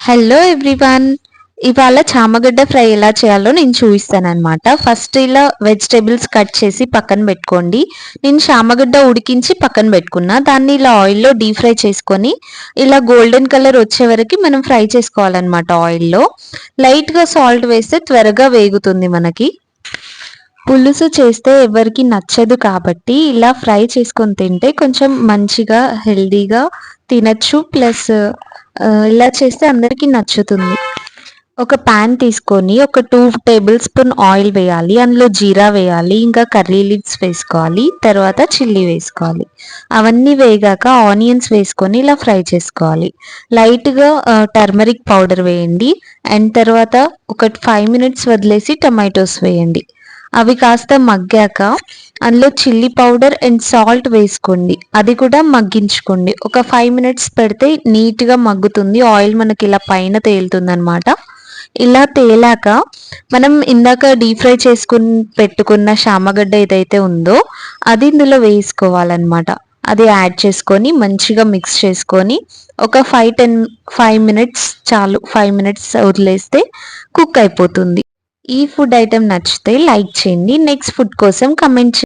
Hello everyone. ఇవాళ చామగడ్డ fry ఎలా చేయాలో నేను చూపిస్తానన్నమాట. ఫస్ట్ ఇలా వెజిటేబుల్స్ కట్ చేసి పక్కన పెట్టుకోండి. నేను చామగడ్డ ఉడికించి పక్కన పెట్టుకున్నా. దాన్ని ఇలా ఆయిల్లో డీప్ ఫ్రై చేసుకొని ఇలా గోల్డెన్ కలర్ వచ్చే వరకు మనం ఫ్రై చేసుకోవాలన్నమాట. ఆయిల్లో లైట్గా సాల్ట్ వేస్తే త్వరగా వేగుతుంది మనకి. పులుసు చేస్తే ఎవరికి నచ్చదు కాబట్టి ఇలా ఫ్రై చేసుకొని తింటే కొంచెం మంచిగా హెల్దీగా తినచ్చు. ప్లస్ ఇలా చేస్తే అందరికీ నచ్చుతుంది. ఒక ప్యాన్ తీసుకొని ఒక 2 టేబుల్ స్పూన్ ఆయిల్ వేయాలి. అందులో జీరా వేయాలి, ఇంకా కర్రీ లీవ్స్ వేసుకోవాలి, తర్వాత చిల్లీ వేసుకోవాలి. అవన్నీ వేగాక ఆనియన్స్ వేసుకొని ఇలా ఫ్రై చేసుకోవాలి. లైట్గా టర్మరిక్ పౌడర్ వేయండి. అండ్ తర్వాత ఒక 5 మినిట్స్ వదిలేసి టమాటోస్ వేయండి. అవి కాస్త మగ్గాక అందులో చిల్లీ పౌడర్ అండ్ సాల్ట్ వేసుకోండి. అది కూడా మగ్గించుకోండి. ఒక 5 మినిట్స్ పెడితే నీట్గా మగ్గుతుంది. ఆయిల్ మనకి ఇలా పైన తేలుతుంది అనమాట. ఇలా తేలాక మనం ఇందాక డీప్ ఫ్రై చేసుకుని పెట్టుకున్న చామగడ్డ ఏదైతే ఉందో అది ఇందులో వేసుకోవాలన్నమాట. అది యాడ్ చేసుకొని మంచిగా మిక్స్ చేసుకొని ఒక 5 మినిట్స్ చాలు. 5 మినిట్స్ వదిలేస్తే కుక్ అయిపోతుంది. ఈ ఫుడ్ ఐటెం నచ్చితే లైక్ చేయండి. నెక్స్ట్ ఫుడ్ కోసం కమెంట్